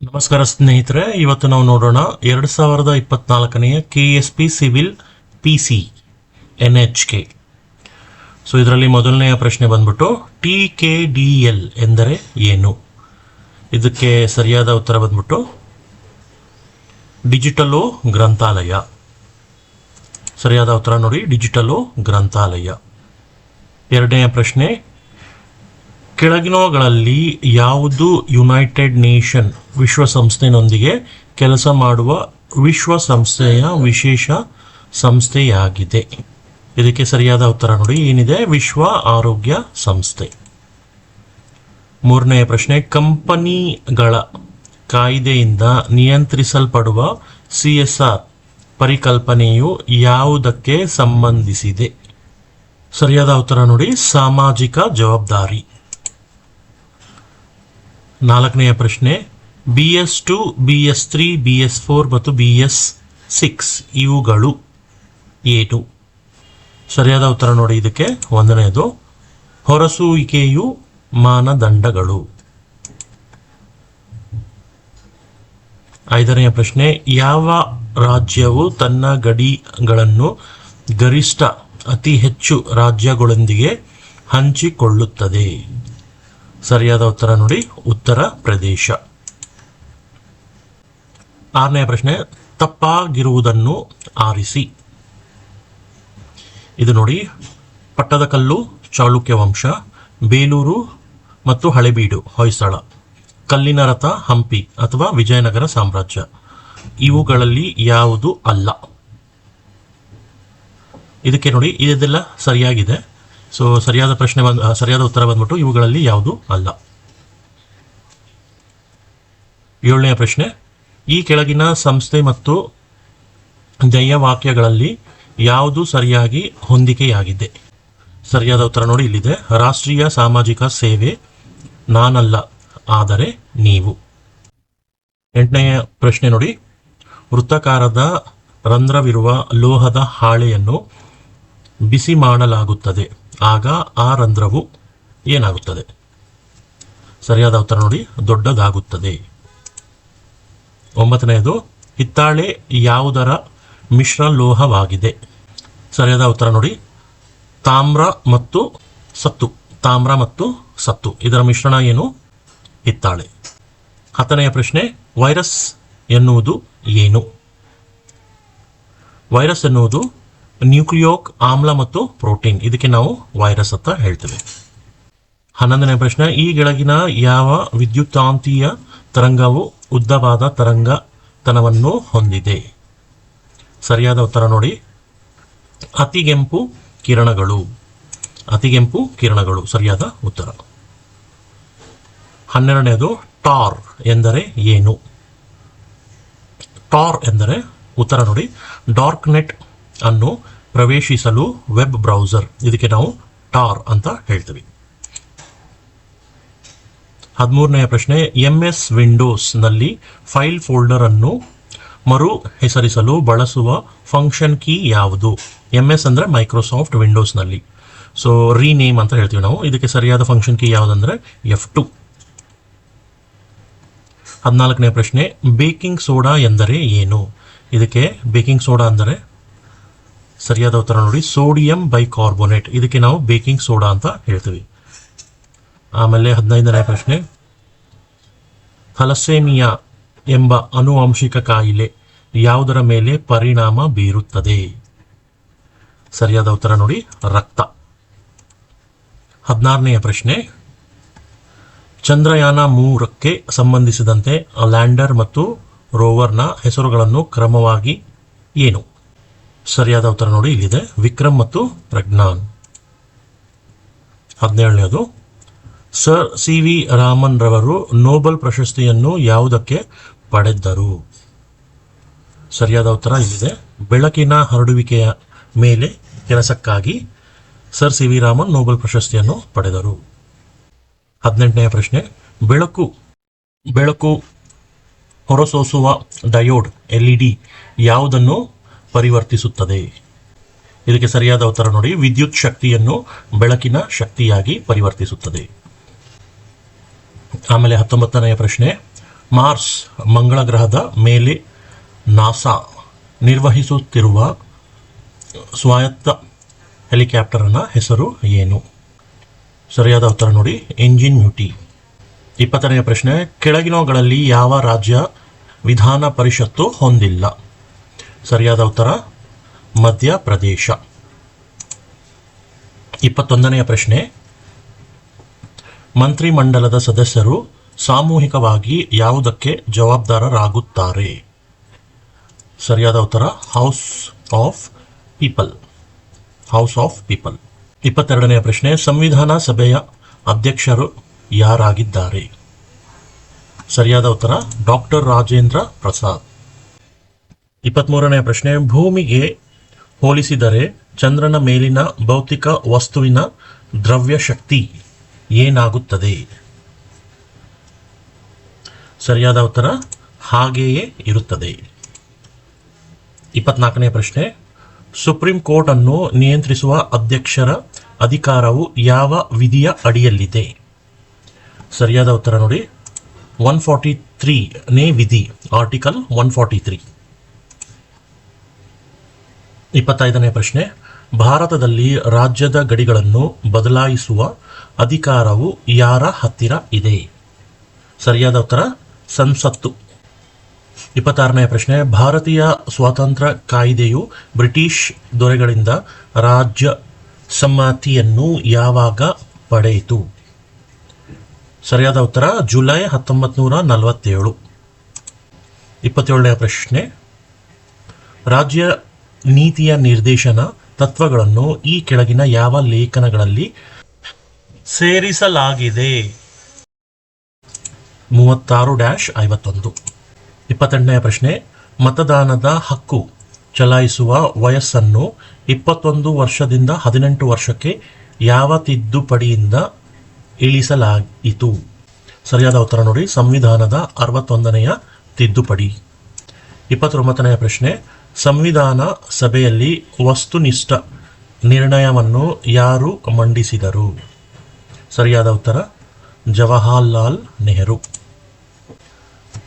ನಮಸ್ಕಾರ ಸ್ನೇಹಿತರೆ, ಇವತ್ತು ನಾವು ನೋಡೋಣ 2024ನೆಯ KSP civil PC NHK. So ಇದರಲ್ಲಿ ಮೊದಲನೆಯ ಪ್ರಶ್ನೆ ಬಂದ್ಬಿಟ್ಟು TKDL ಎಂದರೆ ಏನು? ಇದಕ್ಕೆ ಸರಿಯಾದ ಉತ್ತರ ಬಂದ್ಬಿಟ್ಟು ಡಿಜಿಟಲೋ ಗ್ರಂಥಾಲಯ. ಸರಿಯಾದ ಉತ್ತರ ನೋಡಿ, ಡಿಜಿಟಲೋ ಗ್ರಂಥಾಲಯ. ಎರಡನೆಯ ಪ್ರಶ್ನೆ, ಕೆಳಗಿನವುಗಳಲ್ಲಿ ಯಾವುದು ಯುನೈಟೆಡ್ ನೇಷನ್ ವಿಶ್ವಸಂಸ್ಥೆಯೊಂದಿಗೆ ಕೆಲಸ ಮಾಡುವ ವಿಶ್ವಸಂಸ್ಥೆಯ ವಿಶೇಷ ಸಂಸ್ಥೆಯಾಗಿದೆ? ಇದಕ್ಕೆ ಸರಿಯಾದ ಉತ್ತರ ನೋಡಿ, ಏನಿದೆ? ವಿಶ್ವ ಆರೋಗ್ಯ ಸಂಸ್ಥೆ. ಮೂರನೆಯ ಪ್ರಶ್ನೆ, ಕಂಪನಿಗಳ ಕಾಯ್ದೆಯಿಂದ ನಿಯಂತ್ರಿಸಲ್ಪಡುವ CSR ಪರಿಕಲ್ಪನೆಯು ಯಾವುದಕ್ಕೆ ಸಂಬಂಧಿಸಿದೆ? ಸರಿಯಾದ ಉತ್ತರ ನೋಡಿ, ಸಾಮಾಜಿಕ ಜವಾಬ್ದಾರಿ. ನಾಲ್ಕನೆಯ ಪ್ರಶ್ನೆ, BS2, BS3, BS4 ಮತ್ತು BS6 ಇವುಗಳು ಏನು? ಸರಿಯಾದ ಉತ್ತರ ನೋಡಿ, ಇದಕ್ಕೆ ಒಂದನೆಯದು ಹೊರಸೂಸುವಿಕೆಯು ಮಾನದಂಡಗಳು. ಐದನೆಯ ಪ್ರಶ್ನೆ, ಯಾವ ರಾಜ್ಯವು ತನ್ನ ಗಡಿಗಳನ್ನು ಗರಿಷ್ಠ ಅತಿ ಹೆಚ್ಚು ರಾಜ್ಯಗಳೊಂದಿಗೆ ಹಂಚಿಕೊಳ್ಳುತ್ತದೆ? ಸರಿಯಾದ ಉತ್ತರ ನೋಡಿ, ಉತ್ತರ ಪ್ರದೇಶ. ಆರನೆಯ ಪ್ರಶ್ನೆ, ತಪ್ಪಾಗಿರುವುದನ್ನು ಆರಿಸಿ. ಇದು ನೋಡಿ, ಪಟ್ಟದಕಲ್ಲು ಚಾಲುಕ್ಯ ವಂಶ, ಬೇಲೂರು ಮತ್ತು ಹಳೆಬೀಡು ಹೊಯ್ಸಳ, ಕಲ್ಲಿನ ರಥ ಹಂಪಿ ಅಥವಾ ವಿಜಯನಗರ ಸಾಮ್ರಾಜ್ಯ. ಇವುಗಳಲ್ಲಿ ಯಾವುದು ಅಲ್ಲ? ಇದಕ್ಕೆ ನೋಡಿ, ಇದೆಲ್ಲ ಸರಿಯಾಗಿದೆ. ಸೊ ಸರಿಯಾದ ಉತ್ತರ ಬಂದ್ಬಿಟ್ಟು ಇವುಗಳಲ್ಲಿ ಯಾವುದು ಅಲ್ಲ. ಏಳನೆಯ ಪ್ರಶ್ನೆ, ಈ ಕೆಳಗಿನ ಸಂಸ್ಥೆ ಮತ್ತು ಧ್ಯೇಯವಾಕ್ಯಗಳಲ್ಲಿ ಯಾವುದು ಸರಿಯಾಗಿ ಹೊಂದಿಕೆಯಾಗಿದೆ? ಸರಿಯಾದ ಉತ್ತರ ನೋಡಿ, ಇಲ್ಲಿದೆ. ರಾಷ್ಟ್ರೀಯ ಸಾಮಾಜಿಕ ಸೇವೆ, ನಾನಲ್ಲ ಆದರೆ ನೀವು. ಎಂಟನೆಯ ಪ್ರಶ್ನೆ ನೋಡಿ, ವೃತ್ತಾಕಾರದ ರಂಧ್ರವಿರುವ ಲೋಹದ ಹಾಳೆಯನ್ನು ಬಿಸಿ ಮಾಡಲಾಗುತ್ತದೆ, ಆಗ ಆ ರಂಧ್ರವು ಏನಾಗುತ್ತದೆ? ಸರಿಯಾದ ಉತ್ತರ ನೋಡಿ, ದೊಡ್ಡದಾಗುತ್ತದೆ. ಒಂಬತ್ತನೆಯದು, ಹಿತ್ತಾಳೆ ಯಾವುದರ ಮಿಶ್ರ ಲೋಹವಾಗಿದೆ? ಸರಿಯಾದ ಉತ್ತರ ನೋಡಿ, ತಾಮ್ರ ಮತ್ತು ಸತ್ತು ಇದರ ಮಿಶ್ರಣ ಏನು? ಹಿತ್ತಾಳೆ. ಹತ್ತನೆಯ ಪ್ರಶ್ನೆ, ವೈರಸ್ ಎನ್ನುವುದು ಏನು? ವೈರಸ್ ಎನ್ನುವುದು ನ್ಯೂಕ್ಲಿಯಿಕ್ ಆಮ್ಲ ಮತ್ತು ಪ್ರೋಟೀನ್. ಇದಕ್ಕೆ ನಾವು ವೈರಸ್ ಅಂತ ಹೇಳ್ತೇವೆ. 11ನೇ ಪ್ರಶ್ನೆ, ಈ ಕೆಳಗಿನ ಯಾವ ವಿದ್ಯುತ್ಕಾಂತೀಯ ತರಂಗವು ಉದ್ದವಾದ ತರಂಗತನವನ್ನು ಹೊಂದಿದೆ? ಸರಿಯಾದ ಉತ್ತರ ನೋಡಿ, ಅತಿಗೆಂಪು ಕಿರಣಗಳು ಸರಿಯಾದ ಉತ್ತರ. 12ನೇದು, ಟಾರ್ ಎಂದರೆ ಏನು? ಟಾರ್ ಎಂದರೆ ಉತ್ತರ ನೋಡಿ, ಡಾರ್ಕ್ ನೆಟ್ ಅನ್ನು ಪ್ರವೇಶಿಸಲು ವೆಬ್ ಬ್ರೌಸರ್. ಇದಕ್ಕೆ ನಾವು ಟಾರ್ ಅಂತ ಹೇಳ್ತೀವಿ. 13ನೆಯ ಪ್ರಶ್ನೆ, MS ವಿಂಡೋಸ್ ನಲ್ಲಿ ಫೈಲ್ ಫೋಲ್ಡರ್ ಅನ್ನು ಮರು ಹೆಸರಿಸಲು ಬಳಸುವ ಫಂಕ್ಷನ್ ಕೀ ಯಾವುದು? MS ಅಂದ್ರೆ ಮೈಕ್ರೋಸಾಫ್ಟ್ ವಿಂಡೋಸ್ ನಲ್ಲಿ. ಸೊ ರೀನೇಮ್ ಅಂತ ಹೇಳ್ತೀವಿ ನಾವು. ಇದಕ್ಕೆ ಸರಿಯಾದ ಫಂಕ್ಷನ್ ಕೀ ಯಾವುದಂದ್ರೆ F2. 14ನೇ ಪ್ರಶ್ನೆ, ಬೇಕಿಂಗ್ ಸೋಡಾ ಎಂದರೆ ಏನು? ಇದಕ್ಕೆ ಬೇಕಿಂಗ್ ಸೋಡಾ ಅಂದರೆ ಸರಿಯಾದ ಉತ್ತರ ನೋಡಿ, ಸೋಡಿಯಂ ಬೈಕಾರ್ಬೋನೇಟ್. ಇದಕ್ಕೆ ನಾವು ಬೇಕಿಂಗ್ ಸೋಡಾ ಅಂತ ಹೇಳ್ತೀವಿ. ಆಮೇಲೆ 15ನೇ ಪ್ರಶ್ನೆ, ಥಲಸೇಮಿಯಾ ಎಂಬ ಆನುವಂಶಿಕ ಕಾಯಿಲೆ ಯಾವುದರ ಮೇಲೆ ಪರಿಣಾಮ ಬೀರುತ್ತದೆ? ಸರಿಯಾದ ಉತ್ತರ ನೋಡಿ, ರಕ್ತ. 16ನೆಯ ಪ್ರಶ್ನೆ, ಚಂದ್ರಯಾನ 3ಕ್ಕೆ ಸಂಬಂಧಿಸಿದಂತೆ ಲ್ಯಾಂಡರ್ ಮತ್ತು ರೋವರ್ನ ಹೆಸರುಗಳನ್ನು ಕ್ರಮವಾಗಿ ಏನು? ಸರಿಯಾದ ಉತ್ತರ ನೋಡಿ, ಇಲ್ಲಿದೆ. ವಿಕ್ರಮ್ ಮತ್ತು ಪ್ರಜ್ಞಾನ್. 17ನೇದು, ಸರ್ CV ರಾಮನ್ ರವರು ನೊಬೆಲ್ ಪ್ರಶಸ್ತಿಯನ್ನು ಯಾವುದಕ್ಕೆ ಪಡೆದರು? ಸರಿಯಾದ ಉತ್ತರ ಇಲ್ಲಿದೆ. ಬೆಳಕಿನ ಹರಡುವಿಕೆಯ ಮೇಲೆ ಕೆಲಸಕ್ಕಾಗಿ ಸರ್ CV ರಾಮನ್ ನೊಬೆಲ್ ಪ್ರಶಸ್ತಿಯನ್ನು ಪಡೆದರು. 18ನೆಯ ಪ್ರಶ್ನೆ, ಬೆಳಕು ಹೊರಸೂಸುವ ಡಯೋಡ್ LED ಯಾವುದನ್ನು ಪರಿವರ್ತಿಸುತ್ತದೆ? ಇದಕ್ಕೆ ಸರಿಯಾದ ಉತ್ತರ ನೋಡಿ, ವಿದ್ಯುತ್ ಶಕ್ತಿಯನ್ನು ಬೆಳಕಿನ ಶಕ್ತಿಯಾಗಿ ಪರಿವರ್ತಿಸುತ್ತದೆ. ಆಮೇಲೆ 19ನೆಯ ಪ್ರಶ್ನೆ, ಮಾರ್ಸ್ ಮಂಗಳ ಗ್ರಹದ ಮೇಲೆ ನಾಸಾ ನಿರ್ವಹಿಸುತ್ತಿರುವ ಸ್ವಾಯತ್ತ ಹೆಲಿಕಾಪ್ಟರ್ನ ಹೆಸರು ಏನು? ಸರಿಯಾದ ಉತ್ತರ ನೋಡಿ, ಇಂಜಿನ್ಯೂಟಿ. 20ನೇ ಪ್ರಶ್ನೆ, ಕೆಳಗಿನವುಗಳಲ್ಲಿ ಯಾವ ರಾಜ್ಯ ವಿಧಾನ ಪರಿಷತ್ತು ಹೊಂದಿಲ್ಲ? ಸರಿಯಾದ ಉತ್ತರ ಮಧ್ಯಪ್ರದೇಶ. 21ನೆಯ ಪ್ರಶ್ನೆ, ಮಂತ್ರಿಮಂಡಲದ ಸದಸ್ಯರು ಸಾಮೂಹಿಕವಾಗಿ ಯಾವುದಕ್ಕೆ ಜವಾಬ್ದಾರರಾಗುತ್ತಾರೆ? ಸರಿಯಾದ ಉತ್ತರ house of people. House of people. 22ನೆಯ ಪ್ರಶ್ನೆ, ಸಂವಿಧಾನ ಸಭೆಯ ಅಧ್ಯಕ್ಷರು ಯಾರಾಗಿದ್ದಾರೆ? ಸರಿಯಾದ ಉತ್ತರ ಡಾಕ್ಟರ್ ರಾಜೇಂದ್ರ ಪ್ರಸಾದ್. 23ನೇ ಪ್ರಶ್ನೆ, ಭೂಮಿಗೆ ಹೋಲಿಸಿದರೆ ಚಂದ್ರನ ಮೇಲಿನ ಭೌತಿಕ ವಸ್ತುವಿನ ದ್ರವ್ಯ ಶಕ್ತಿ ಏನಾಗುತ್ತದೆ? ಸರಿಯಾದ ಉತ್ತರ ಹಾಗೆಯೇ ಇರುತ್ತದೆ. 24ನೇ ಪ್ರಶ್ನೆ, ಸುಪ್ರೀಂ ಕೋರ್ಟ್ ಅನ್ನು ನಿಯಂತ್ರಿಸುವ ಅಧ್ಯಕ್ಷರ ಅಧಿಕಾರವು ಯಾವ ವಿಧಿಯ ಅಡಿಯಲ್ಲಿದೆ? ಸರಿಯಾದ ಉತ್ತರ ನೋಡಿ 143ನೇ ವಿಧಿ, ಆರ್ಟಿಕಲ್ 143. 25ನೇ ಪ್ರಶ್ನೆ, ಭಾರತದಲ್ಲಿ ರಾಜ್ಯದ ಗಡಿಗಳನ್ನು ಬದಲಾಯಿಸುವ ಅಧಿಕಾರವು ಯಾರ ಹತ್ತಿರ ಇದೆ? ಸರಿಯಾದ ಉತ್ತರ ಸಂಸತ್ತು. 26ನೇ ಪ್ರಶ್ನೆ, ಭಾರತೀಯ ಸ್ವಾತಂತ್ರ್ಯ ಕಾಯ್ದೆಯು ಬ್ರಿಟಿಷ್ ದೊರೆಗಳಿಂದ ರಾಜ್ಯ ಸಮ್ಮತಿಯನ್ನು ಯಾವಾಗ ಪಡೆಯಿತು? ಸರಿಯಾದ ಉತ್ತರ ಜುಲೈ 1947. 27ನೇ ಪ್ರಶ್ನೆ, ರಾಜ್ಯ ನೀತಿಯ ನಿರ್ದೇಶನ ತತ್ವಗಳನ್ನು ಈ ಕೆಳಗಿನ ಯಾವ ಲೇಖನಗಳಲ್ಲಿ ಸೇರಿಸಲಾಗಿದೆ? 36-51. 28ನೇ ಪ್ರಶ್ನೆ, ಮತದಾನದ ಹಕ್ಕು ಚಲಾಯಿಸುವ ವಯಸ್ಸನ್ನು 21 ವರ್ಷದಿಂದ 18 ವರ್ಷಕ್ಕೆ ಯಾವ ತಿದ್ದುಪಡಿಯಿಂದ ಇಳಿಸಲಾಯಿತು? ಸರಿಯಾದ ಉತ್ತರ ನೋಡಿ ಸಂವಿಧಾನದ 61ನೆಯ ತಿದ್ದುಪಡಿ. 29ನೇ ಪ್ರಶ್ನೆ, ಸಂವಿಧಾನ ಸಭೆಯಲ್ಲಿ ವಸ್ತುನಿಷ್ಠ ನಿರ್ಣಯವನ್ನು ಯಾರು ಮಂಡಿಸಿದರು? ಸರಿಯಾದ ಉತ್ತರ ಜವಾಹರ್ಲಾಲ್ ನೆಹರು.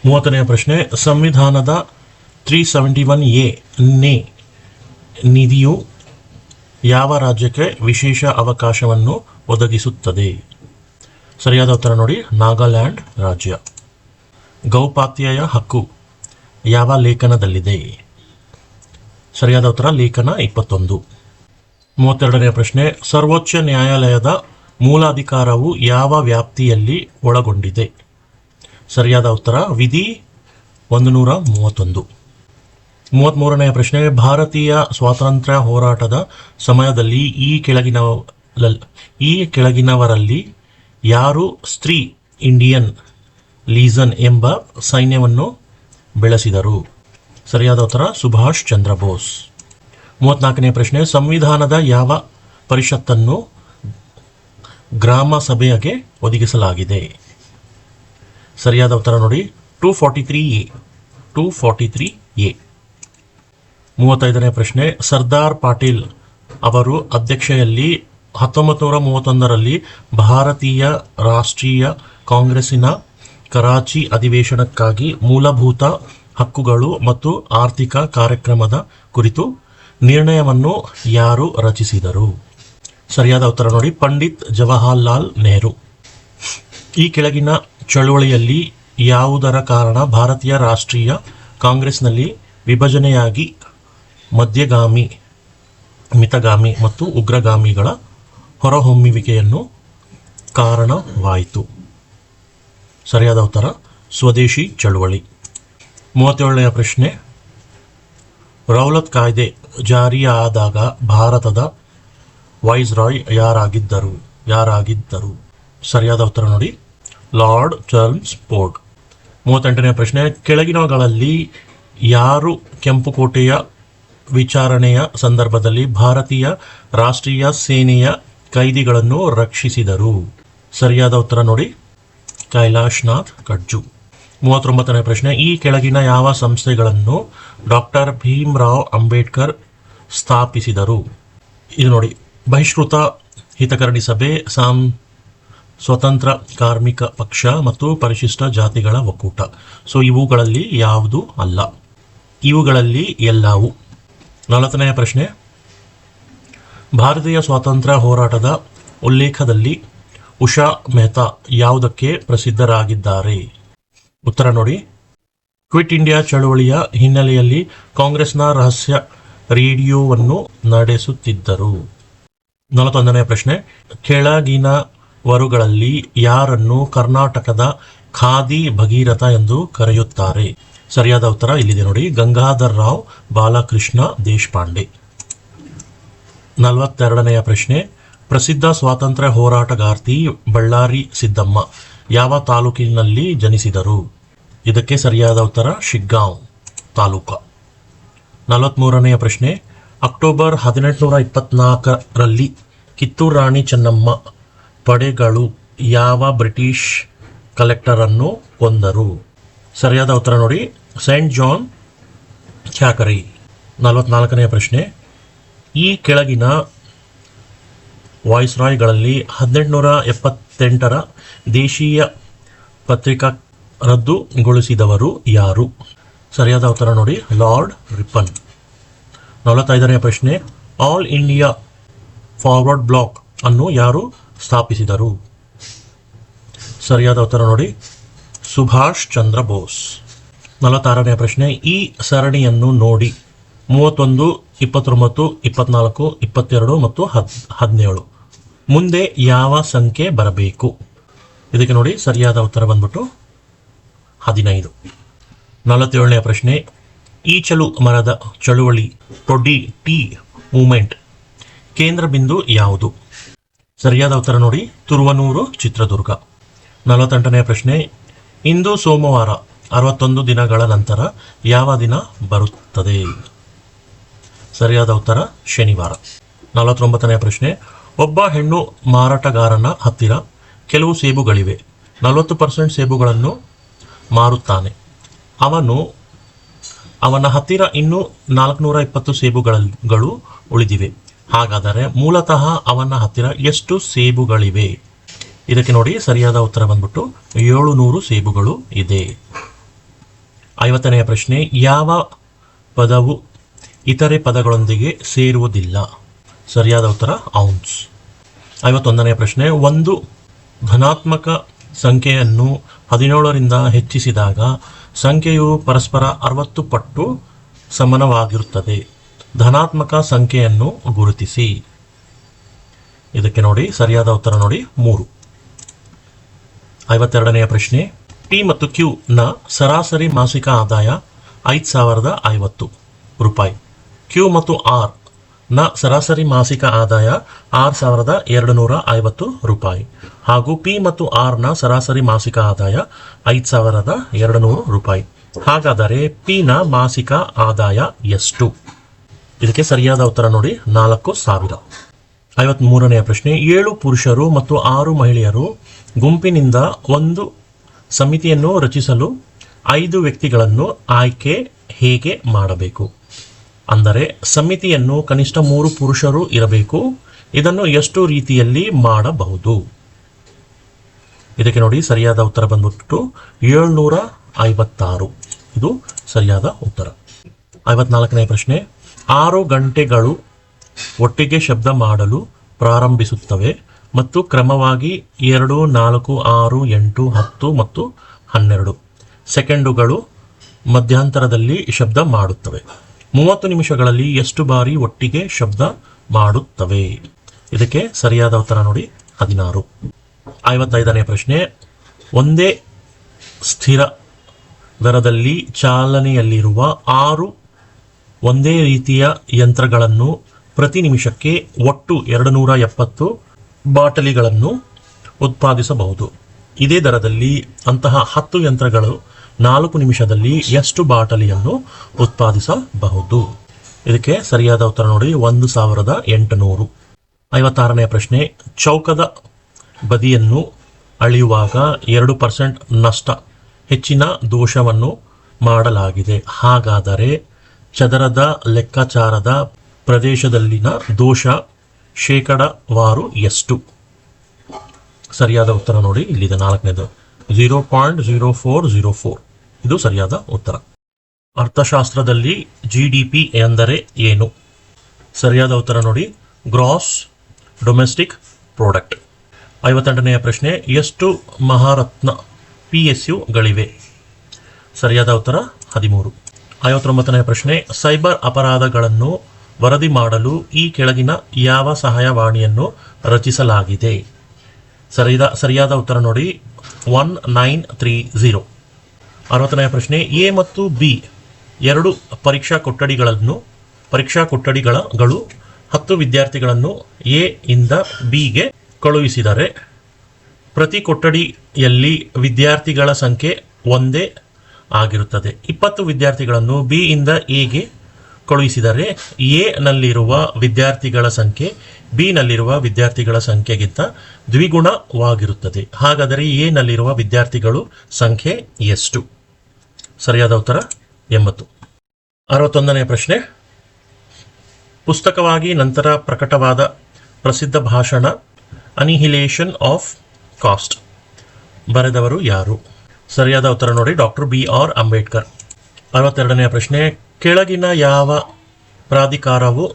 30ನೇ ಪ್ರಶ್ನೆ, ಸಂವಿಧಾನದ 371A ನಿಧಿಯು ಯಾವ ರಾಜ್ಯಕ್ಕೆ ವಿಶೇಷ ಅವಕಾಶವನ್ನು ಒದಗಿಸುತ್ತದೆ? ಸರಿಯಾದ ಉತ್ತರ ನೋಡಿ ನಾಗಾಲ್ಯಾಂಡ್ ರಾಜ್ಯ. ಗೌಪ್ಯತೆಯ ಹಕ್ಕು ಯಾವ ಲೇಖನದಲ್ಲಿದೆ? ಸರಿಯಾದ ಉತ್ತರ ಲೇಖನ 21. 32ನೇ ಪ್ರಶ್ನೆ, ಸರ್ವೋಚ್ಚ ನ್ಯಾಯಾಲಯದ ಮೂಲಾಧಿಕಾರವು ಯಾವ ವ್ಯಾಪ್ತಿಯಲ್ಲಿ ಒಳಗೊಂಡಿದೆ? ಸರಿಯಾದ ಉತ್ತರ ವಿಧಿ 131. 33ನೇ ಪ್ರಶ್ನೆ, ಭಾರತೀಯ ಸ್ವಾತಂತ್ರ್ಯ ಹೋರಾಟದ ಸಮಯದಲ್ಲಿ ಈ ಕೆಳಗಿನವರಲ್ಲಿ ಯಾರು ಸ್ತ್ರೀ ಇಂಡಿಯನ್ ಲೀಜನ್ ಎಂಬ ಸೈನ್ಯವನ್ನು ಬೆಳೆಸಿದರು? ಸರಿಯಾದ ಉತ್ತರ ಸುಭಾಷ್ ಚಂದ್ರ ಬೋಸ್. 34ನೇ ಪ್ರಶ್ನೆ, ಸಂವಿಧಾನದ ಯಾವ ಪರಿಷತ್ತನ್ನು ಗ್ರಾಮ ಸಭೆಗೆ ಒದಗಿಸಲಾಗಿದೆ? ಸರಿಯಾದ ಉತ್ತರ ನೋಡಿ 243A. 243A. 35ನೇ ಪ್ರಶ್ನೆ, ಸರ್ದಾರ್ ಪಾಟೀಲ್ ಅವರು ಅಧ್ಯಕ್ಷತೆಯಲ್ಲಿ 1931ರಲ್ಲಿ ಭಾರತೀಯ ರಾಷ್ಟ್ರೀಯ ಕಾಂಗ್ರೆಸ್ಸಿನ ಕರಾಚಿ ಅಧಿವೇಶನಕ್ಕಾಗಿ ಮೂಲಭೂತ ಹಕ್ಕುಗಳು ಮತ್ತು ಆರ್ಥಿಕ ಕಾರ್ಯಕ್ರಮದ ಕುರಿತು ನಿರ್ಣಯವನ್ನು ಯಾರು ರಚಿಸಿದರು? ಸರಿಯಾದ ಉತ್ತರ ನೋಡಿ ಪಂಡಿತ್ ಜವಾಹರ್ಲಾಲ್ ನೆಹರು. ಈ ಕೆಳಗಿನ ಚಳುವಳಿಯಲ್ಲಿ ಯಾವುದರ ಕಾರಣ ಭಾರತೀಯ ರಾಷ್ಟ್ರೀಯ ಕಾಂಗ್ರೆಸ್ನಲ್ಲಿ ವಿಭಜನೆಯಾಗಿ ಮಧ್ಯಗಾಮಿ, ಮಿತಗಾಮಿ ಮತ್ತು ಉಗ್ರಗಾಮಿಗಳ ಹೊರಹೊಮ್ಮುವಿಕೆಯನ್ನು ಕಾರಣವಾಯಿತು? ಸರಿಯಾದ ಉತ್ತರ ಸ್ವದೇಶಿ ಚಳುವಳಿ. 37ನೇ ಪ್ರಶ್ನೆ, ರೌಲತ್ ಕಾಯ್ದೆ ಜಾರಿಯಾದಾಗ ಭಾರತದ ವೈಸ್ರಾಯ್ ಯಾರಾಗಿದ್ದರು? ಸರಿಯಾದ ಉತ್ತರ ನೋಡಿ ಲಾರ್ಡ್ ಚರ್ಮ್ಸ್ಫೋರ್ಡ್. 38ನೇ ಪ್ರಶ್ನೆ, ಕೆಳಗಿನವುಗಳಲ್ಲಿ ಯಾರು ಕೆಂಪುಕೋಟೆಯ ವಿಚಾರಣೆಯ ಸಂದರ್ಭದಲ್ಲಿ ಭಾರತೀಯ ರಾಷ್ಟ್ರೀಯ ಸೇನೆಯ ಕೈದಿಗಳನ್ನು ರಕ್ಷಿಸಿದರು? ಸರಿಯಾದ ಉತ್ತರ ನೋಡಿ ಕೈಲಾಶ್ನಾಥ್ ಕಟ್ಜು. 39ನೇ ಪ್ರಶ್ನೆ, ಈ ಕೆಳಗಿನ ಯಾವ ಸಂಸ್ಥೆಗಳನ್ನು ಡಾಕ್ಟರ್ ಭೀಮ್ರಾವ್ ಅಂಬೇಡ್ಕರ್ ಸ್ಥಾಪಿಸಿದರು? ಇದು ನೋಡಿ ಬಹಿಷ್ಕೃತ ಹಿತಕರಣಿ ಸಭೆ, ಸ್ವತಂತ್ರ ಕಾರ್ಮಿಕ ಪಕ್ಷ ಮತ್ತು ಪರಿಶಿಷ್ಟ ಜಾತಿಗಳ ಒಕ್ಕೂಟ. ಸೊ ಇವುಗಳಲ್ಲಿ ಯಾವುದು ಅಲ್ಲ, ಇವುಗಳಲ್ಲಿ ಎಲ್ಲವೂ. 40ನೇ ಪ್ರಶ್ನೆ, ಭಾರತೀಯ ಸ್ವಾತಂತ್ರ್ಯ ಹೋರಾಟದ ಉಲ್ಲೇಖದಲ್ಲಿ ಉಷಾ ಮೆಹ್ತಾ ಯಾವುದಕ್ಕೆ ಪ್ರಸಿದ್ಧರಾಗಿದ್ದಾರೆ? ಉತ್ತರ ನೋಡಿ, ಕ್ವಿಟ್ ಇಂಡಿಯಾ ಚಳುವಳಿಯ ಹಿನ್ನೆಲೆಯಲ್ಲಿ ಕಾಂಗ್ರೆಸ್ನ ರಹಸ್ಯ ರೇಡಿಯೋವನ್ನು ನಡೆಸುತ್ತಿದ್ದರು. 41ನೇ ಪ್ರಶ್ನೆ, ಕೆಳಗಿನವರುಗಳಲ್ಲಿ ಯಾರನ್ನು ಕರ್ನಾಟಕದ ಖಾದಿ ಭಗೀರಥ ಎಂದು ಕರೆಯುತ್ತಾರೆ? ಸರಿಯಾದ ಉತ್ತರ ಇಲ್ಲಿದೆ ನೋಡಿ, ಗಂಗಾಧರ್ ರಾವ್ ಬಾಲಕೃಷ್ಣ ದೇಶಪಾಂಡೆ. 42ನೆಯ ಪ್ರಶ್ನೆ, ಪ್ರಸಿದ್ಧ ಸ್ವಾತಂತ್ರ್ಯ ಹೋರಾಟಗಾರ್ತಿ ಬಳ್ಳಾರಿ ಸಿದ್ದಮ್ಮ ಯಾವ ತಾಲೂಕಿನಲ್ಲಿ ಜನಿಸಿದರು? ಇದಕ್ಕೆ ಸರಿಯಾದ ಉತ್ತರ ಶಿಗ್ಗಾಂವ್ ತಾಲೂಕು. 43ನೆಯ ಪ್ರಶ್ನೆ, ಅಕ್ಟೋಬರ್ 1824ರಲ್ಲಿ ಕಿತ್ತೂರು ರಾಣಿ ಚೆನ್ನಮ್ಮ ಪಡೆಗಳು ಯಾವ ಬ್ರಿಟಿಷ್ ಕಲೆಕ್ಟರ್ ಅನ್ನು ಕೊಂದರು? ಸರಿಯಾದ ಉತ್ತರ ನೋಡಿ, ಸೈಂಟ್ ಜಾನ್ ಥ್ಯಾಕರೆ. 44ನೆಯ ಪ್ರಶ್ನೆ, ಈ ಕೆಳಗಿನ ವಾಯ್ಸ್ರಾಯ್ಗಳಲ್ಲಿ 1878ರ ದೇಶೀಯ ಪತ್ರಿಕಾ ರದ್ದುಗೊಳಿಸಿದವರು ಯಾರು? ಸರಿಯಾದ ಉತ್ತರ ನೋಡಿ, ಲಾರ್ಡ್ ರಿಪ್ಪನ್. 45ನೇ ಪ್ರಶ್ನೆ, ಆಲ್ ಇಂಡಿಯಾ ಫಾರ್ವರ್ಡ್ ಬ್ಲಾಕ್ ಅನ್ನು ಯಾರು ಸ್ಥಾಪಿಸಿದರು? ಸರಿಯಾದ ಉತ್ತರ ನೋಡಿ, ಸುಭಾಷ್ ಚಂದ್ರ ಬೋಸ್. 46ನೇ ಪ್ರಶ್ನೆ, ಈ ಸರಣಿಯನ್ನು ನೋಡಿ 31, 29, 24, 22 ಮತ್ತು 17 ಮುಂದೆ ಯಾವ ಸಂಖ್ಯೆ ಬರಬೇಕು? ಇದಕ್ಕೆ ನೋಡಿ ಸರಿಯಾದ ಉತ್ತರ ಬಂದ್ಬಿಟ್ಟು 15. 47ನೇ ಪ್ರಶ್ನೆ, ಈಚಲು ಮರದ ಚಳುವಳಿ ಟೊಡ್ಡಿ ಟೀ ಮೂವ್ಮೆಂಟ್ ಕೇಂದ್ರ ಬಿಂದು ಯಾವುದು? ಸರಿಯಾದ ಉತ್ತರ ನೋಡಿ, ತುರುವನೂರು ಚಿತ್ರದುರ್ಗ. 48ನೇ ಪ್ರಶ್ನೆ, ಇಂದು ಸೋಮವಾರ 61 ದಿನಗಳ ನಂತರ ಯಾವ ದಿನ ಬರುತ್ತದೆ? ಸರಿಯಾದ ಉತ್ತರ ಶನಿವಾರ. 49ನೇ ಪ್ರಶ್ನೆ, ಒಬ್ಬ ಹೆಣ್ಣು ಮಾರಾಟಗಾರನ ಹತ್ತಿರ ಕೆಲವು ಸೇಬುಗಳಿವೆ, 40% ಸೇಬುಗಳನ್ನು ಮಾರುತ್ತಾನೆ. ಅವನ ಹತ್ತಿರ ಇನ್ನೂ 420 ಸೇಬುಗಳು ಉಳಿದಿವೆ. ಹಾಗಾದರೆ ಮೂಲತಃ ಅವನ ಹತ್ತಿರ ಎಷ್ಟು ಸೇಬುಗಳಿವೆ? ಇದಕ್ಕೆ ನೋಡಿ ಸರಿಯಾದ ಉತ್ತರ ಬಂದ್ಬಿಟ್ಟು 700 ಸೇಬುಗಳು ಇದೆ. 50ನೆಯ ಪ್ರಶ್ನೆ, ಯಾವ ಪದವು ಇತರೆ ಪದಗಳೊಂದಿಗೆ ಸೇರುವುದಿಲ್ಲ? ಸರಿಯಾದ ಉತ್ತರ ಔನ್ಸ್. 51ನೇ ಪ್ರಶ್ನೆ, ಒಂದು ಧನಾತ್ಮಕ ಸಂಖ್ಯೆಯನ್ನು 17ರಿಂದ ಹೆಚ್ಚಿಸಿದಾಗ ಸಂಖ್ಯೆಯು ಪರಸ್ಪರ 60 ಪಟ್ಟು ಸಮಾನವಾಗಿರುತ್ತದೆ. ಧನಾತ್ಮಕ ಸಂಖ್ಯೆಯನ್ನು ಗುರುತಿಸಿ. ಇದಕ್ಕೆ ನೋಡಿ ಸರಿಯಾದ ಉತ್ತರ ನೋಡಿ 3. 52ನೆಯ ಪ್ರಶ್ನೆ, ಪಿ ಮತ್ತು ಕ್ಯೂ ನ ಸರಾಸರಿ ಮಾಸಿಕ ಆದಾಯ 5050 ರೂಪಾಯಿ. ಕ್ಯೂ ಮತ್ತು ಆರ್ ನ ಸರಾಸರಿ ಮಾಸಿಕ ಆದಾಯ 6250 ರೂಪಾಯಿ ಹಾಗೂ ಪಿ ಮತ್ತು ಆರ್ ನ ಸರಾಸರಿ ಮಾಸಿಕ ಆದಾಯ 5200 ರೂಪಾಯಿ. ಹಾಗಾದರೆ ಪಿ ನ ಮಾಸಿಕ ಆದಾಯ ಎಷ್ಟು? ಇದಕ್ಕೆ ಸರಿಯಾದ ಉತ್ತರ ನೋಡಿ 4000. 53ನೆಯ ಪ್ರಶ್ನೆ, 7 ಪುರುಷರು ಮತ್ತು 6 ಮಹಿಳೆಯರು ಗುಂಪಿನಿಂದ ಒಂದು ಸಮಿತಿಯನ್ನು ರಚಿಸಲು 5 ವ್ಯಕ್ತಿಗಳನ್ನು ಆಯ್ಕೆ ಹೇಗೆ ಮಾಡಬೇಕು? ಅಂದರೆ ಸಮಿತಿಯನ್ನು ಕನಿಷ್ಠ 3 ಪುರುಷರು ಇರಬೇಕು. ಇದನ್ನು ಎಷ್ಟು ರೀತಿಯಲ್ಲಿ ಮಾಡಬಹುದು? ಇದಕ್ಕೆ ನೋಡಿ ಸರಿಯಾದ ಉತ್ತರ ಬಂದ್ಬಿಟ್ಟು 756. ಇದು ಸರಿಯಾದ ಉತ್ತರ. 54ನೇ ಪ್ರಶ್ನೆ, 6 ಗಂಟೆಗಳು ಒಟ್ಟಿಗೆ ಶಬ್ದ ಮಾಡಲು ಪ್ರಾರಂಭಿಸುತ್ತವೆ ಮತ್ತು ಕ್ರಮವಾಗಿ 2, 4, 6, 8, 10 ಮತ್ತು 12 ಸೆಕೆಂಡುಗಳು ಮಧ್ಯಂತರದಲ್ಲಿ ಶಬ್ದ ಮಾಡುತ್ತವೆ. 30 ನಿಮಿಷಗಳಲ್ಲಿ ಎಷ್ಟು ಬಾರಿ ಒಟ್ಟಿಗೆ ಶಬ್ದ ಮಾಡುತ್ತವೆ? ಇದಕ್ಕೆ ಸರಿಯಾದ ಉತ್ತರ ನೋಡಿ 16. 55ನೇ ಪ್ರಶ್ನೆ, ಒಂದೇ ಸ್ಥಿರ ದರದಲ್ಲಿ ಚಾಲನೆಯಲ್ಲಿರುವ 6 ಒಂದೇ ರೀತಿಯ ಯಂತ್ರಗಳನ್ನು ಪ್ರತಿ ನಿಮಿಷಕ್ಕೆ ಒಟ್ಟು 270 ಬಾಟಲಿಗಳನ್ನು ಉತ್ಪಾದಿಸಬಹುದು. ಇದೇ ದರದಲ್ಲಿ ಅಂತಹ 10 ಯಂತ್ರಗಳು 4 ನಿಮಿಷದಲ್ಲಿ ಎಷ್ಟು ಬಾಟಲಿಯನ್ನು ಉತ್ಪಾದಿಸಬಹುದು? ಇದಕ್ಕೆ ಸರಿಯಾದ ಉತ್ತರ ನೋಡಿ 1800. 56ನೇ ಪ್ರಶ್ನೆ, ಚೌಕದ ಬದಿಯನ್ನು ಅಳೆಯುವಾಗ 2% ನಷ್ಟ ಹೆಚ್ಚಿನ ದೋಷವನ್ನು ಮಾಡಲಾಗಿದೆ. ಹಾಗಾದರೆ ಚದರದ ಲೆಕ್ಕಾಚಾರದ ಪ್ರದೇಶದಲ್ಲಿನ ದೋಷ ಶೇಕಡವಾರು ಎಷ್ಟು? ಸರಿಯಾದ ಉತ್ತರ ನೋಡಿ ಇಲ್ಲಿದೆ 4ನೇದು 0.0404. ಇದು ಸರಿಯಾದ ಉತ್ತರ. ಅರ್ಥಶಾಸ್ತ್ರದಲ್ಲಿ GDP ಎಂದರೆ ಏನು? ಸರಿಯಾದ ಉತ್ತರ ನೋಡಿ ಗ್ರಾಸ್ ಡೊಮೆಸ್ಟಿಕ್ ಪ್ರಾಡಕ್ಟ್. 58ನೆಯ ಪ್ರಶ್ನೆ, ಎಷ್ಟು ಮಹಾರತ್ನ PSUಗಳಿವೆ? ಸರಿಯಾದ ಉತ್ತರ 13. 59ನೆಯ ಪ್ರಶ್ನೆ, ಸೈಬರ್ ಅಪರಾಧಗಳನ್ನು ವರದಿ ಮಾಡಲು ಈ ಕೆಳಗಿನ ಯಾವ ಸಹಾಯವಾಣಿಯನ್ನು ರಚಿಸಲಾಗಿದೆ? ಸರಿಯಾದ ಉತ್ತರ ನೋಡಿ 1930. 60ನೆಯ ಪ್ರಶ್ನೆ, ಎ ಮತ್ತು ಬಿ ಎರಡು ಪರೀಕ್ಷಾ ಕೊಠಡಿಗಳು 10 ವಿದ್ಯಾರ್ಥಿಗಳನ್ನು ಎ ಇಂದ ಬಿಗೆ ಕಳುಹಿಸಿದರೆ ಪ್ರತಿ ಕೊಠಡಿಯಲ್ಲಿ ವಿದ್ಯಾರ್ಥಿಗಳ ಸಂಖ್ಯೆ ಒಂದೇ ಆಗಿರುತ್ತದೆ. 20 ವಿದ್ಯಾರ್ಥಿಗಳನ್ನು ಬಿ ಇಂದ ಎಗೆ ಕಳುಹಿಸಿದರೆ ಎ ನಲ್ಲಿರುವ ವಿದ್ಯಾರ್ಥಿಗಳ ಸಂಖ್ಯೆ ಬಿ ನಲ್ಲಿರುವ ವಿದ್ಯಾರ್ಥಿಗಳ ಸಂಖ್ಯೆಗಿಂತ ದ್ವಿಗುಣವಾಗಿರುತ್ತದೆ. ಹಾಗಾದರೆ ಎ ನಲ್ಲಿರುವ ವಿದ್ಯಾರ್ಥಿಗಳು ಸಂಖ್ಯೆ ಎಷ್ಟು? ಸರಿಯಾದ ಉತ್ತರ 80. 61ನೇ ಪ್ರಶ್ನೆ, ಪುಸ್ತಕವಾಗಿ ನಂತರ ಪ್ರಕಟವಾದ ಪ್ರಸಿದ್ಧ ಭಾಷಣ ಅನಿಹಿಲೇಷನ್ ಆಫ್ ಕಾಸ್ಟ್ ಬರೆದವರು ಯಾರು? ಸರಿಯಾದ ಉತ್ತರ ನೋಡಿ ಡಾಕ್ಟರ್ BR ಅಂಬೇಡ್ಕರ್. 62ನೇ ಪ್ರಶ್ನೆ, ಕೆಳಗಿನ ಯಾವ ಪ್ರಾಧಿಕಾರವು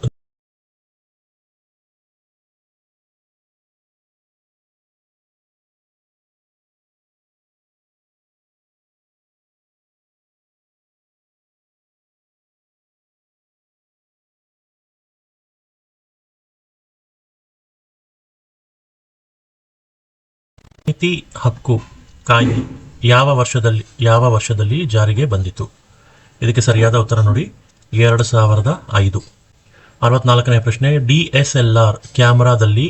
ನೀತಿ ಹಕ್ಕು ಕಾಯ್ದೆ ಯಾವ ವರ್ಷದಲ್ಲಿ ಜಾರಿಗೆ ಬಂದಿತು? ಇದಕ್ಕೆ ಸರಿಯಾದ ಉತ್ತರ ನೋಡಿ 2005. 64ನೇ ಪ್ರಶ್ನೆ, DSLR ಕ್ಯಾಮೆರಾದಲ್ಲಿ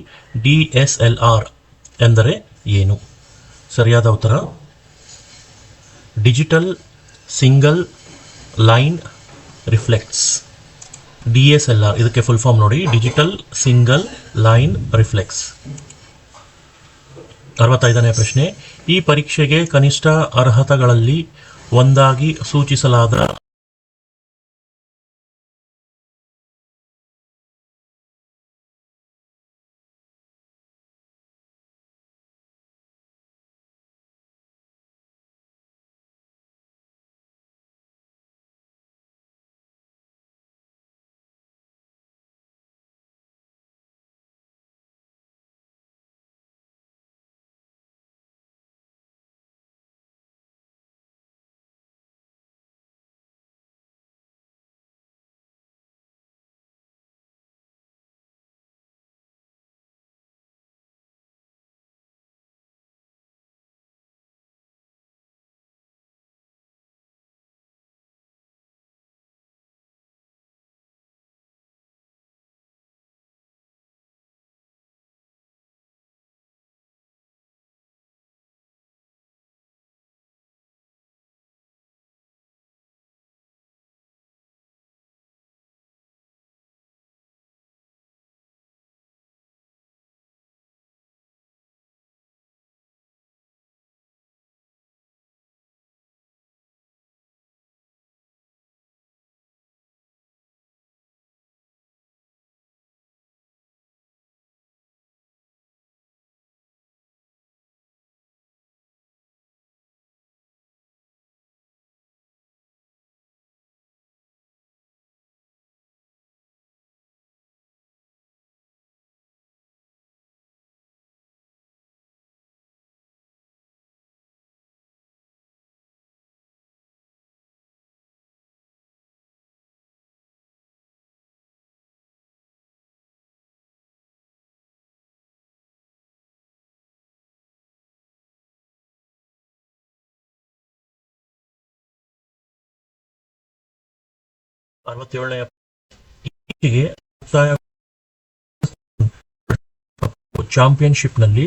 DSLR ಎಂದರೆ ಏನು? ಸರಿಯಾದ ಉತ್ತರ digital single line reflex. DSLR ಇದಕ್ಕೆ ಫುಲ್ ಫಾರ್ಮ್ ನೋಡಿ ಡಿಜಿಟಲ್ ಸಿಂಗಲ್ ಲೈನ್ ರಿಫ್ಲೆಕ್ಸ್. 65ನೇ ಪ್ರಶ್ನೆ, ಈ ಪರೀಕ್ಷೆಗೆ ಕನಿಷ್ಠ ಅರ್ಹತೆಗಳಲ್ಲಿ ಒಂದಾಗಿ ಸೂಚಿಸಲಾದ ಚಾಂಪಿಯನ್ಶಿಪ್ನಲ್ಲಿ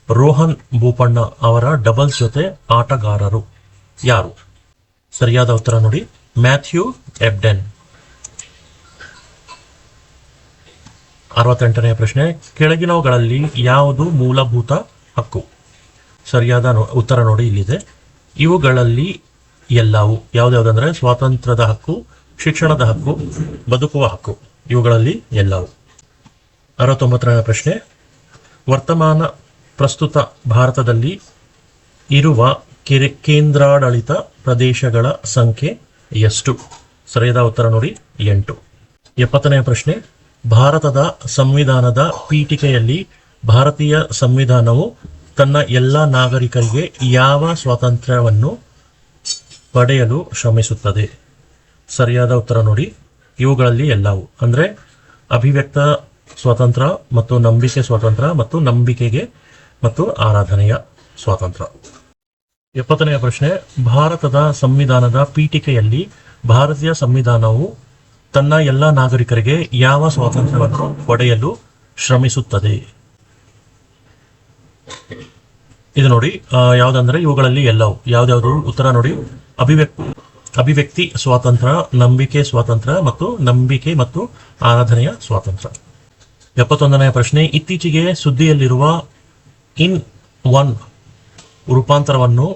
ರೋಹನ್ ಬೋಪಣ್ಣ ಅವರ ಡಬಲ್ಸ್ ಜೊತೆ ಆಟಗಾರರು ಯಾರು? ಸರಿಯಾದ ಉತ್ತರ ನೋಡಿ ಮ್ಯಾಥ್ಯೂ ಎಬ್ಡೆನ್. 68ನೇ ಪ್ರಶ್ನೆ, ಕೆಳಗಿನವುಗಳಲ್ಲಿ ಯಾವುದು ಮೂಲಭೂತ ಹಕ್ಕು? ಸರಿಯಾದ ಉತ್ತರ ನೋಡಿ ಇಲ್ಲಿದೆ. ಇವುಗಳಲ್ಲಿ ಎಲ್ಲವೂ ಯಾವ್ದಾವುದಂದ್ರೆ ಸ್ವಾತಂತ್ರ್ಯದ ಹಕ್ಕು, ಶಿಕ್ಷಣದ ಹಕ್ಕು, ಬದುಕುವ ಹಕ್ಕು. ಇವುಗಳಲ್ಲಿ ಎಲ್ಲವೂ. 69ನೇ ಪ್ರಶ್ನೆ, ವರ್ತಮಾನ ಪ್ರಸ್ತುತ ಭಾರತದಲ್ಲಿ ಇರುವ ಕೇಂದ್ರಾಡಳಿತ ಪ್ರದೇಶಗಳ ಸಂಖ್ಯೆ ಎಷ್ಟು? ಸರಿಯಾದ ಉತ್ತರ ನೋಡಿ 8. 70ನೇ ಪ್ರಶ್ನೆ, ಭಾರತದ ಸಂವಿಧಾನದ ಪೀಠಿಕೆಯಲ್ಲಿ ಭಾರತೀಯ ಸಂವಿಧಾನವು ತನ್ನ ಎಲ್ಲ ನಾಗರಿಕರಿಗೆ ಯಾವ ಸ್ವಾತಂತ್ರ್ಯವನ್ನು ಪಡೆಯಲು ಶ್ರಮಿಸುತ್ತದೆ? ಸರಿಯಾದ ಉತ್ತರ ನೋಡಿ ಇವುಗಳಲ್ಲಿ ಎಲ್ಲವೂ, ಅಂದರೆ ಅಭಿವ್ಯಕ್ತ ಸ್ವಾತಂತ್ರ್ಯ ಮತ್ತು ನಂಬಿಕೆ ಸ್ವಾತಂತ್ರ್ಯ ಮತ್ತು ನಂಬಿಕೆಗೆ ಮತ್ತು ಆರಾಧನೆಯ ಸ್ವಾತಂತ್ರ್ಯ. 70ನೇ ಪ್ರಶ್ನೆ, ಭಾರತದ ಸಂವಿಧಾನದ ಪೀಠಿಕೆಯಲ್ಲಿ ಭಾರತೀಯ ಸಂವಿಧಾನವು ತನ್ನ ಎಲ್ಲ ನಾಗರಿಕರಿಗೆ ಯಾವ ಸ್ವಾತಂತ್ರ್ಯವನ್ನು ಪಡೆಯಲು ಶ್ರಮಿಸುತ್ತದೆ? ಇದು ನೋಡಿ ಯಾವುದಂದ್ರೆ ಇವುಗಳಲ್ಲಿ ಎಲ್ಲವೂ. ಯಾವ್ದಾವುದು ಉತ್ತರ ನೋಡಿ, ಅಭಿವ್ಯಕ್ತಿ ಸ್ವಾತಂತ್ರ್ಯ, ನಂಬಿಕೆ ಸ್ವಾತಂತ್ರ್ಯ ಮತ್ತು ನಂಬಿಕೆ ಮತ್ತು ಆರಾಧನೆಯ ಸ್ವಾತಂತ್ರ್ಯ. 71ನೇ ಪ್ರಶ್ನೆ, ಇತ್ತೀಚೆಗೆ ಸುದ್ದಿಯಲ್ಲಿರುವ ಇನ್ ಒನ್ ರೂಪಾಂತರವನ್ನು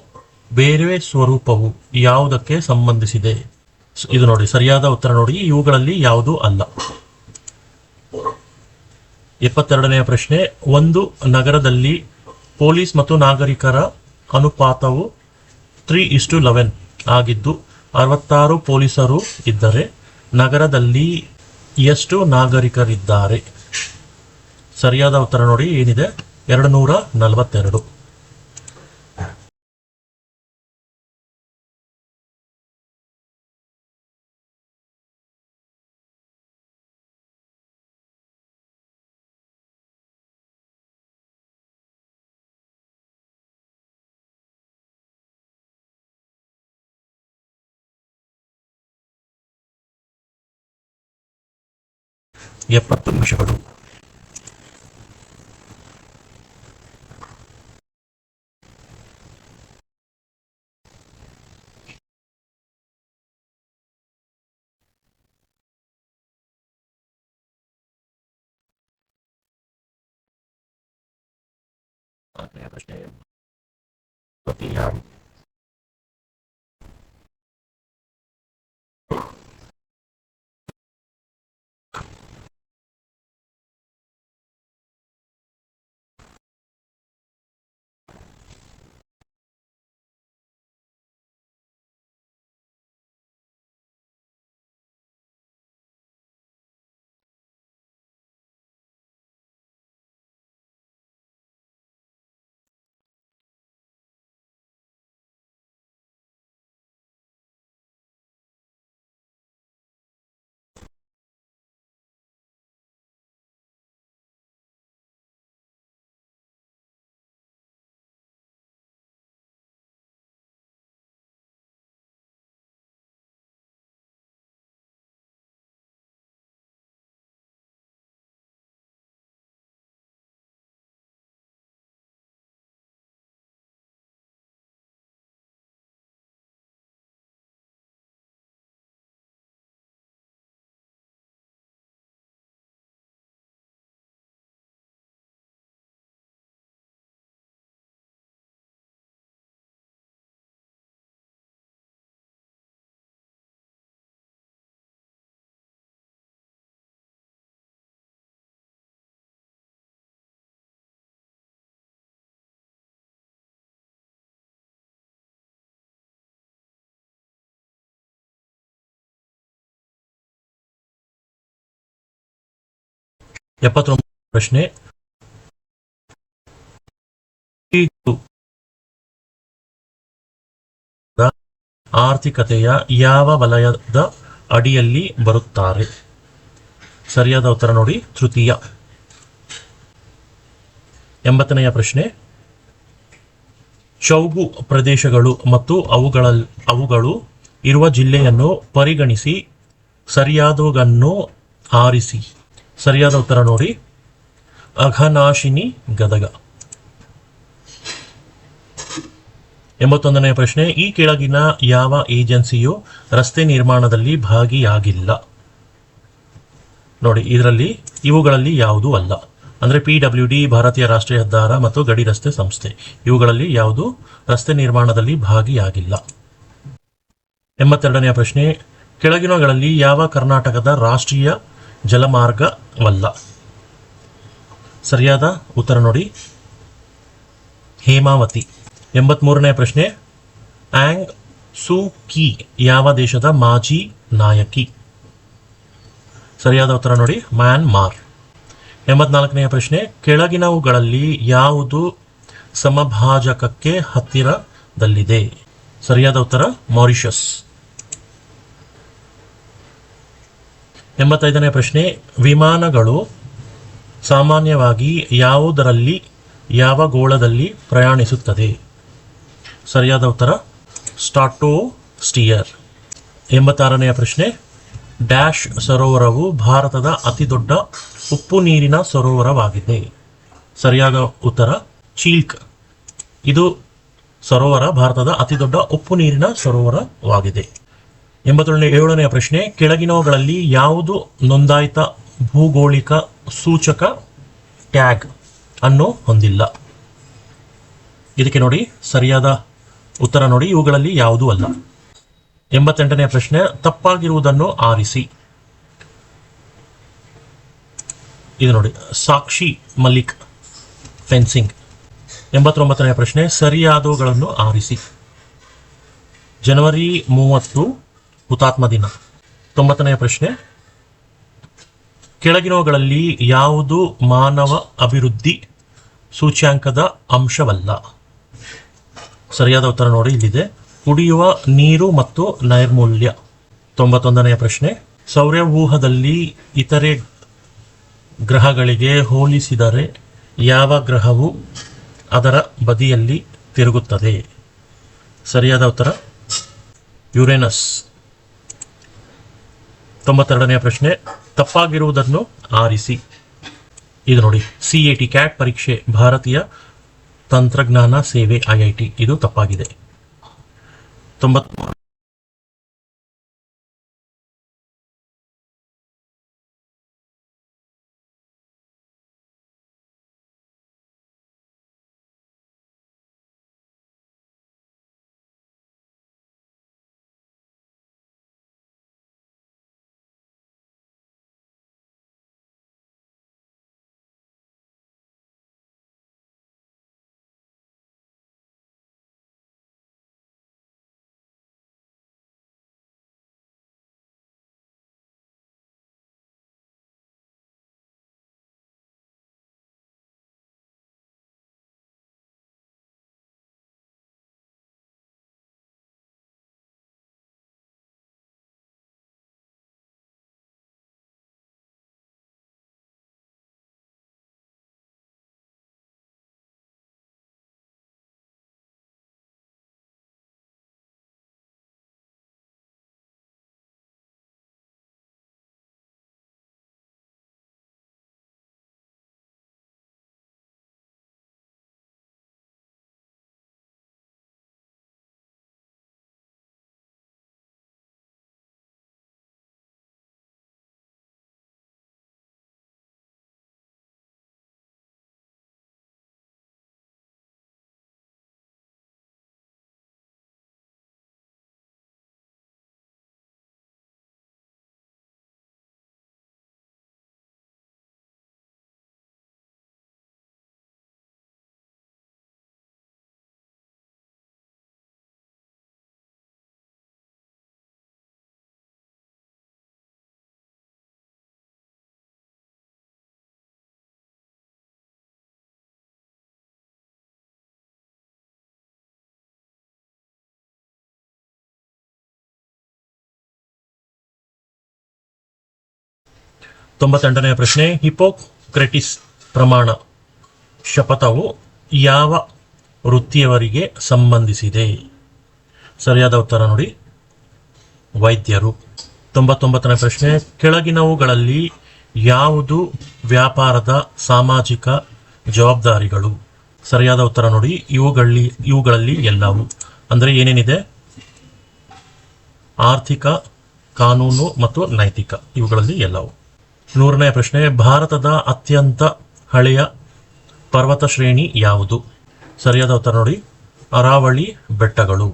ಬೇರೆ ಸ್ವರೂಪವು ಯಾವುದಕ್ಕೆ ಸಂಬಂಧಿಸಿದೆ? ಇದು ನೋಡಿ ಸರಿಯಾದ ಉತ್ತರ ನೋಡಿ ಇವುಗಳಲ್ಲಿ ಯಾವುದೂ ಅಲ್ಲ. 72ನೇ ಪ್ರಶ್ನೆ, ಒಂದು ನಗರದಲ್ಲಿ ಪೊಲೀಸ್ ಮತ್ತು ನಾಗರಿಕರ ಅನುಪಾತವು 3:11 ಆಗಿದ್ದು 66 ಪೊಲೀಸರು ಇದ್ದರೆ ನಗರದಲ್ಲಿ ಎಷ್ಟು ನಾಗರಿಕರಿದ್ದಾರೆ? ಸರಿಯಾದ ಉತ್ತರ ನೋಡಿ ಏನಿದೆ 242. ಎಪ್ಪತ್ತು ನಿಮಿಷಗಳು. ಪ್ರಶ್ನೆ ಪ್ರಶ್ನೆ, ಆರ್ಥಿಕತೆಯ ಯಾವ ವಲಯದ ಅಡಿಯಲ್ಲಿ ಬರುತ್ತಾರೆ? ಸರಿಯಾದ ಉತ್ತರ ನೋಡಿ ತೃತೀಯ. 80ನೇ ಪ್ರಶ್ನೆ, ಚೌಗು ಪ್ರದೇಶಗಳು ಮತ್ತು ಅವುಗಳು ಇರುವ ಜಿಲ್ಲೆಯನ್ನು ಪರಿಗಣಿಸಿ ಸರಿಯಾದವನ್ನು ಆರಿಸಿ. ಸರಿಯಾದ ಉತ್ತರ ನೋಡಿ ಅಘನಾಶಿನಿ ಗದಗ. 81ನೇ ಪ್ರಶ್ನೆ, ಈ ಕೆಳಗಿನ ಯಾವ ಏಜೆನ್ಸಿಯು ರಸ್ತೆ ನಿರ್ಮಾಣದಲ್ಲಿ ಭಾಗಿಯಾಗಿಲ್ಲ? ನೋಡಿ ಇದರಲ್ಲಿ ಇವುಗಳಲ್ಲಿ ಯಾವುದೂ ಅಲ್ಲ. ಅಂದರೆ PWD, ಭಾರತೀಯ ರಾಷ್ಟ್ರೀಯ ಹೆದ್ದಾರ ಮತ್ತು ಗಡಿ ರಸ್ತೆ ಸಂಸ್ಥೆ, ಇವುಗಳಲ್ಲಿ ಯಾವುದು ರಸ್ತೆ ನಿರ್ಮಾಣದಲ್ಲಿ ಭಾಗಿಯಾಗಿಲ್ಲ. 82ನೇ ಪ್ರಶ್ನೆ, ಕೆಳಗಿನಗಳಲ್ಲಿ ಯಾವ ಕರ್ನಾಟಕದ ರಾಷ್ಟ್ರೀಯ ಜಲಮಾರ್ಗವಲ್ಲ? ಸರಿಯಾದ ಉತ್ತರ ನೋಡಿ ಹೇಮಾವತಿ. 83ನೇ ಪ್ರಶ್ನೆ, ಆಂಗ್ ಸೂ ಕಿ ಯಾವ ದೇಶದ ಮಾಜಿ ನಾಯಕಿ? ಸರಿಯಾದ ಉತ್ತರ ನೋಡಿ, ಮ್ಯಾನ್ಮಾರ್. 84ನೇ ಪ್ರಶ್ನೆ, ಕೆಳಗಿನವುಗಳಲ್ಲಿ ಯಾವುದು ಸಮಭಾಜಕಕ್ಕೆ ಹತ್ತಿರದಲ್ಲಿದೆ? ಸರಿಯಾದ ಉತ್ತರ ಮಾರಿಷಸ್. 85ನೇ ಪ್ರಶ್ನೆ, ವಿಮಾನಗಳು ಸಾಮಾನ್ಯವಾಗಿ ಯಾವುದರಲ್ಲಿ ಯಾವ ಗೋಳದಲ್ಲಿ ಪ್ರಯಾಣಿಸುತ್ತದೆ? ಸರಿಯಾದ ಉತ್ತರ ಸ್ಟ್ರಾಟೋಸ್ಫಿಯರ್. 86ನೇ ಪ್ರಶ್ನೆ, ಡ್ಯಾಶ್ ಸರೋವರವು ಭಾರತದ ಅತಿ ದೊಡ್ಡ ಉಪ್ಪು ನೀರಿನ ಸರೋವರವಾಗಿದೆ? ಸರಿಯಾದ ಉತ್ತರ ಚೀಲ್ಕ್. ಇದು ಸರೋವರ ಭಾರತದ ಅತಿ ದೊಡ್ಡ ಉಪ್ಪು ನೀರಿನ ಸರೋವರವಾಗಿದೆ. 87ನೇ ಪ್ರಶ್ನೆ, ಕೆಳಗಿನವುಗಳಲ್ಲಿ ಯಾವುದು ನೋಂದಾಯಿತ ಭೌಗೋಳಿಕ ಸೂಚಕ ಟ್ಯಾಗ್ ಅನ್ನು ಹೊಂದಿಲ್ಲ? ಇದಕ್ಕೆ ನೋಡಿ ಸರಿಯಾದ ಉತ್ತರ ನೋಡಿ, ಇವುಗಳಲ್ಲಿ ಯಾವುದೂ ಅಲ್ಲ. 88ನೇ ಪ್ರಶ್ನೆ, ತಪ್ಪಾಗಿರುವುದನ್ನು ಆರಿಸಿ. ಇದು ನೋಡಿ, ಸಾಕ್ಷಿ ಮಲಿಕ್ ಫೆನ್ಸಿಂಗ್. 89ನೇ ಪ್ರಶ್ನೆ, ಸರಿಯಾದವುಗಳನ್ನು ಆರಿಸಿ. ಜನವರಿ 30 ಹುತಾತ್ಮ ದಿನ. 90ನೇ ಪ್ರಶ್ನೆ, ಕೆಳಗಿನವುಗಳಲ್ಲಿ ಯಾವುದು ಮಾನವ ಅಭಿವೃದ್ಧಿ ಸೂಚ್ಯಾಂಕದ ಅಂಶವಲ್ಲ? ಸರಿಯಾದ ಉತ್ತರ ನೋಡಿ ಇಲ್ಲಿದೆ, ಕುಡಿಯುವ ನೀರು ಮತ್ತು ನೈರ್ಮಲ್ಯ. 91ನೇ ಪ್ರಶ್ನೆ, ಸೌರವ್ಯೂಹದಲ್ಲಿ ಇತರೆ ಗ್ರಹಗಳಿಗೆ ಹೋಲಿಸಿದರೆ ಯಾವ ಗ್ರಹವು ಅದರ ಬದಿಯಲ್ಲಿ ತಿರುಗುತ್ತದೆ? ಸರಿಯಾದ ಉತ್ತರ ಯುರೇನಸ್. 92ನೇ ಪ್ರಶ್ನೆ, ತಪ್ಪಾಗಿರುವುದನ್ನು ಆರಿಸಿ. ಇದು ನೋಡಿ, CAT ಕ್ಯಾಟ್ ಪರೀಕ್ಷೆ ಭಾರತೀಯ ತಂತ್ರಜ್ಞಾನ ಸೇವೆ IIT, ಇದು ತಪ್ಪಾಗಿದೆ. 98ನೇ ಪ್ರಶ್ನೆ, ಹಿಪೋಕ್ರೆಟಿಸ್ ಪ್ರಮಾಣ ಶಪಥವು ಯಾವ ವೃತ್ತಿಯವರಿಗೆ ಸಂಬಂಧಿಸಿದೆ? ಸರಿಯಾದ ಉತ್ತರ ನೋಡಿ, ವೈದ್ಯರು. 99ನೇ ಪ್ರಶ್ನೆ, ಕೆಳಗಿನವುಗಳಲ್ಲಿ ಯಾವುದು ವ್ಯಾಪಾರದ ಸಾಮಾಜಿಕ ಜವಾಬ್ದಾರಿಗಳು? ಸರಿಯಾದ ಉತ್ತರ ನೋಡಿ, ಇವುಗಳಲ್ಲಿ ಎಲ್ಲವೂ. ಅಂದರೆ ಏನೇನಿದೆ? ಆರ್ಥಿಕ, ಕಾನೂನು ಮತ್ತು ನೈತಿಕ, ಇವುಗಳಲ್ಲಿ ಎಲ್ಲವೂ. 100ನೇ ಪ್ರಶ್ನೆ, ಭಾರತದ ಅತ್ಯಂತ ಹಳೆಯ ಪರ್ವತ ಶ್ರೇಣಿ ಯಾವುದು? ಸರಿಯಾದ ಉತ್ತರ ನೋಡಿ, ಅರಾವಳಿ ಬೆಟ್ಟಗಳು.